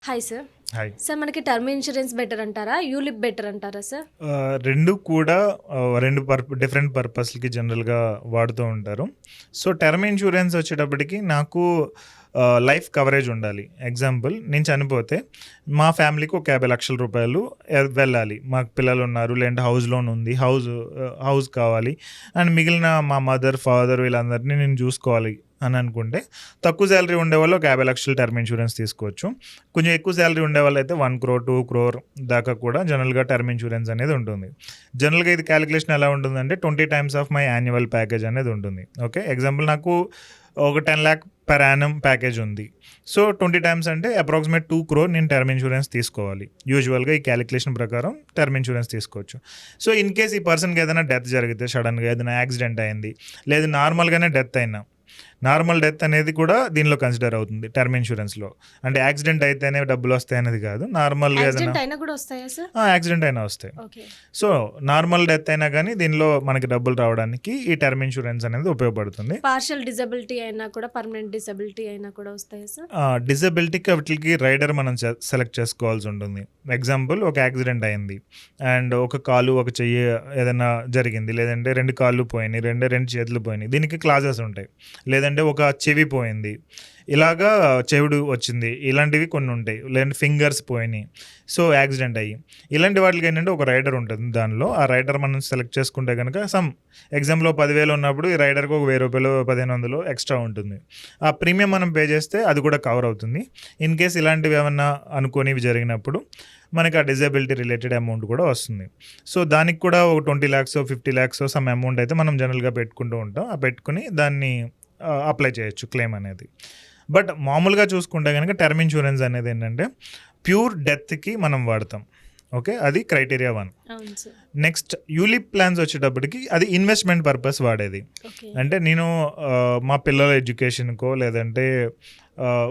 Hi sir. Hi. Sir మనకి term insurance better అంటారా? ULIP better అంటారా సార్? రెండు కూడా రెండు డిఫరెంట్ పర్పస్‌లకి జనరల్‌గా వాడుతూ ఉంటారు. సో, టర్మ్ ఇన్సూరెన్స్ వచ్చేటప్పటికి నాకు లైఫ్ కవరేజ్ ఉండాలి. ఎగ్జాంపుల్ నేను చనిపోతే మా ఫ్యామిలీకి ఒక 50,00,000 రూపాయలు వెళ్ళాలి. మాకు పిల్లలున్నారు, లేదంటే హౌస్ లోన్ ఉంది, హౌస్ కావాలి అండ్ మిగిలిన మా మదర్, ఫాదర్ వీళ్ళందరినీ నేను చూసుకోవాలి అని అనుకుంటే తక్కువ శాలరీ ఉండేవాళ్ళు ఒక 50,00,000 టర్మ్ ఇన్సూరెన్స్ తీసుకోవచ్చు. కొంచెం ఎక్కువ శాలరీ ఉండేవాళ్ళు అయితే 1 crore 2 crore దాకా కూడా జనరల్గా టర్మ్ ఇన్సూరెన్స్ అనేది ఉంటుంది. జనరల్గా ఇది క్యాలిక్యులేషన్ ఎలా ఉంటుందంటే 20 times of my annual package అనేది ఉంటుంది. ఓకే, ఎగ్జాంపుల్ నాకు ఒక 10 lakh per annum ప్యాకేజ్ ఉంది. సో 20 times అంటే అప్రాక్సిమేట్ 2 crore నేను టర్మ్ ఇన్సూరెన్స్ తీసుకోవాలి. యూజువల్గా ఈ క్యాలిక్యులేషన్ ప్రకారం టర్మ్ ఇన్సూరెన్స్ తీసుకోవచ్చు. సో ఇన్ కేస్ ఈ పర్సన్కి ఏదైనా డెత్ జరిగితే, సడన్గా ఏదైనా యాక్సిడెంట్ అయింది, లేదు నార్మల్గానే డెత్ అయినా, నార్మల్ డెత్ అనేది కూడా దీనిలో కన్సిడర్ అవుతుంది టర్మ్ ఇన్సూరెన్స్లో. అంటే యాక్సిడెంట్ అయితేనే డబ్బులు వస్తాయి అనేది కాదు, నార్మల్గా ఏదైనా యాక్సిడెంట్ అయినా కూడా వస్తాయా సార్? యాక్సిడెంట్ అయినా వస్తాయి. ఓకే. సో నార్మల్ డెత్ అయినా కానీ దీనిలో మనకి డబ్బులు రావడానికి ఈ టర్మ్ ఇన్సూరెన్స్ అనేది ఉపయోగపడుతుంది. పార్షియల్ డిజబిలిటీ అయినా కూడా, పర్మనెంట్ డిసబిలిటీ అయినా కూడా వస్తాయా సార్? డిజబిలిటీకి వాటికి రైడర్ మనం సెలెక్ట్ చేసుకోవాల్సి ఉంటుంది. ఎగ్జాంపుల్ ఒక యాక్సిడెంట్ అయింది అండ్ ఒక కాలు ఒక చెయ్యి ఏదైనా జరిగింది, లేదంటే 2 కాళ్ళు పోయినాయి, 2 చేతులు పోయినాయి, దీనికి క్లాజెస్ ఉంటాయి. లేదంటే ఒక చెవి పోయింది, ఇలాగా చెవుడు వచ్చింది, ఇలాంటివి కొన్ని ఉంటాయి. లేదంటే ఫింగర్స్ పోయినాయి, సో యాక్సిడెంట్ అయ్యి ఇలాంటి వాటికి ఏంటంటే ఒక రైడర్ ఉంటుంది. దానిలో ఆ రైడర్ మనం సెలెక్ట్ చేసుకుంటే కనుక ఎగ్జాంపుల్లో 10,000 ఉన్నప్పుడు ఈ రైడర్కి ఒక 1,000 రూపాయలు 1,500 ఎక్స్ట్రా ఉంటుంది. ఆ ప్రీమియం మనం పే చేస్తే అది కూడా కవర్ అవుతుంది. ఇన్ కేస్ ఇలాంటివి ఏమన్నా అనుకోనివి జరిగినప్పుడు మనకి ఆ డిజబిలిటీ రిలేటెడ్ అమౌంట్ కూడా వస్తుంది. సో దానికి కూడా ఒక 20 lakhs 50 lakhs సమ్ అమౌంట్ అయితే మనం జనరల్గా పెట్టుకుంటూ ఉంటాం. ఆ పెట్టుకుని దాన్ని అప్లై చేయొచ్చు క్లెయిమ్ అనేది. బట్ మామూలుగా చూసుకుంటే కనుక టర్మ్ ఇన్సూరెన్స్ అనేది ఏంటంటే ప్యూర్ డెత్కి మనం వాడతాం. ఓకే, అది క్రైటీరియా 1. అవును సార్. నెక్స్ట్ యూలిప్ ప్లాన్స్ వచ్చేటప్పటికి అది ఇన్వెస్ట్మెంట్ పర్పస్ వాడేది. ఓకే. అంటే నేను మా పిల్లల ఎడ్యుకేషన్కో, లేదంటే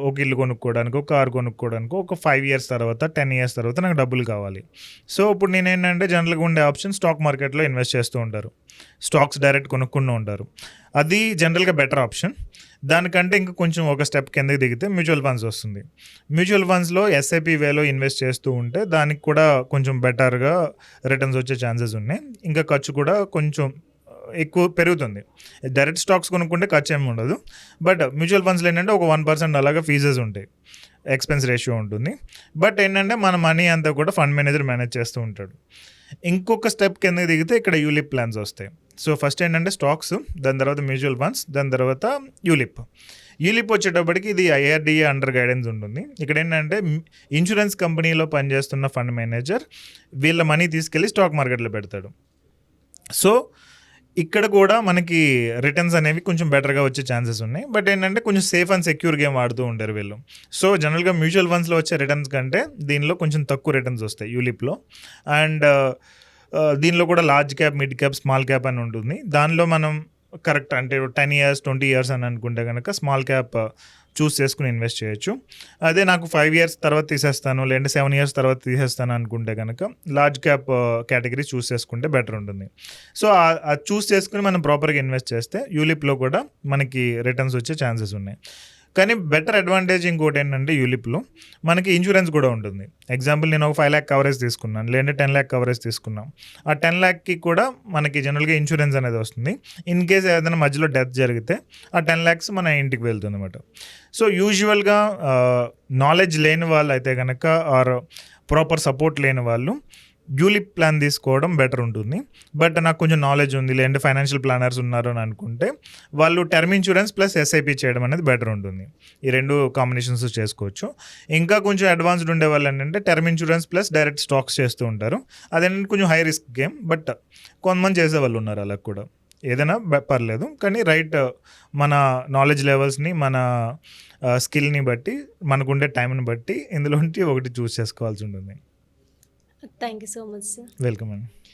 ఒక ఇల్లు కొనుక్కోవడానికో, కారు కొనుక్కోవడానికో ఒక 5 years తర్వాత 10 years తర్వాత నాకు డబ్బులు కావాలి. సో ఇప్పుడు నేనేంటంటే జనరల్గా ఉండే ఆప్షన్ స్టాక్ మార్కెట్లో ఇన్వెస్ట్ చేస్తూ ఉంటారు, స్టాక్స్ డైరెక్ట్ కొనుక్కుంటూ ఉంటారు. అది జనరల్గా బెటర్ ఆప్షన్. దానికంటే ఇంకా కొంచెం ఒక స్టెప్ కిందకి దిగితే మ్యూచువల్ ఫండ్స్ వస్తుంది. మ్యూచువల్ ఫండ్స్లో ఎస్ఐపి వేలో ఇన్వెస్ట్ చేస్తూ ఉంటే దానికి కూడా కొంచెం బెటర్గా రిటర్న్స్ వచ్చే ఛాన్సెస్ ఉన్నాయి. ఇంకా ఖర్చు కూడా కొంచెం ఎక్కువ పెరుగుతుంది. డైరెక్ట్ స్టాక్స్ కొనుక్కుంటే ఖర్చు ఏమి ఉండదు. బట్ మ్యూచువల్ ఫండ్స్లో ఏంటంటే ఒక 1% అలాగా ఫీజెస్ ఉంటాయి, ఎక్స్పెన్స్ రేషియో ఉంటుంది. బట్ ఏంటంటే మన మనీ అంతా కూడా ఫండ్ మేనేజర్ మేనేజ్ చేస్తూ ఉంటాడు. ఇంకొక స్టెప్ కిందకి దిగితే ఇక్కడ యూలిప్ ప్లాన్స్ వస్తాయి. సో ఫస్ట్ ఏంటంటే స్టాక్స్, దాని తర్వాత మ్యూచువల్ ఫండ్స్, దాని తర్వాత యూలిప్. యూలిప్ వచ్చేటప్పటికి ఇది IRDA అండర్ గైడెన్స్ ఉంటుంది. ఇక్కడ ఏంటంటే ఇన్సూరెన్స్ కంపెనీలో పనిచేస్తున్న ఫండ్ మేనేజర్ వీళ్ళ మనీ తీసుకెళ్ళి స్టాక్ మార్కెట్లో పెడతాడు. సో ఇక్కడ కూడా మనకి రిటర్న్స్ అనేవి కొంచెం బెటర్గా వచ్చే ఛాన్సెస్ ఉన్నాయి. బట్ ఏంటంటే కొంచెం సేఫ్ అండ్ సెక్యూర్ గేమ్ ఆడుతూ ఉంటారు వీళ్ళు. సో జనరల్గా మ్యూచువల్ ఫండ్స్లో వచ్చే రిటర్న్స్ కంటే దీనిలో కొంచెం తక్కువ రిటర్న్స్ వస్తాయి యూలిప్లో. అండ్ దీనిలో కూడా large cap, mid cap, small cap అని ఉంటుంది. దానిలో మనం కరెక్ట్ అంటే 10 years 20 years అని అనుకుంటే కనుక స్మాల్ క్యాప్ చూస్ చేసుకుని ఇన్వెస్ట్ చేయొచ్చు. అదే నాకు 5 years తర్వాత తీసేస్తాను, లేదంటే 7 years తర్వాత తీసేస్తాను అనుకుంటే కనుక లార్జ్ క్యాప్ కేటగిరీ చూస్ చేసుకుంటే బెటర్ ఉంటుంది. సో అది చూస్ చేసుకుని మనం ప్రాపర్గా ఇన్వెస్ట్ చేస్తే యూలిప్లో కూడా మనకి రిటర్న్స్ వచ్చే ఛాన్సెస్ ఉన్నాయి. కానీ బెటర్ అడ్వాంటేజ్ ఇంకోటి ఏంటంటే యూలిప్లో మనకి ఇన్సూరెన్స్ కూడా ఉంటుంది. ఎగ్జాంపుల్ నేను ఒక 5 lakh కవరేజ్ తీసుకున్నాను, లేదంటే 10 lakh కవరేజ్ తీసుకున్నాం. ఆ 10 lakhకి కూడా మనకి జనరల్గా ఇన్సూరెన్స్ అనేది వస్తుంది. ఇన్ కేస్ ఏదైనా మధ్యలో డెత్ జరిగితే ఆ 10 lakhs మన ఇంటికి వెళ్తుంది అన్నమాట. సో యూజువల్గా నాలెడ్జ్ లేని వాళ్ళు అయితే కనుక ఆర్ ప్రాపర్ సపోర్ట్ లేని వాళ్ళు యూలిప్ ప్లాన్ తీసుకోవడం బెటర్ ఉంటుంది. బట్ నాకు కొంచెం నాలెడ్జ్ ఉంది, లేదంటే ఫైనాన్షియల్ ప్లానర్స్ ఉన్నారు అని అనుకుంటే వాళ్ళు టర్మ్ ఇన్సూరెన్స్ ప్లస్ ఎస్ఐపి చేయడం అనేది బెటర్ ఉంటుంది. ఈ 2 కాంబినేషన్స్ చేసుకోవచ్చు. ఇంకా కొంచెం అడ్వాన్స్డ్ ఉండే వాళ్ళు ఏంటంటే term insurance plus direct stocks చేస్తూ ఉంటారు. అదేంటంటే కొంచెం హై రిస్క్ గేమ్, బట్ కొంతమంది చేసే వాళ్ళు ఉన్నారు అలా కూడా. ఏదైనా పర్లేదు, కానీ రైట్ మన నాలెడ్జ్ లెవెల్స్ని, మన స్కిల్ని బట్టి, మనకుండే టైంని బట్టి ఇందులోంటి ఒకటి చూస్ చేసుకోవాల్సి ఉంటుంది. Thank you so much sir. Welcome అండి.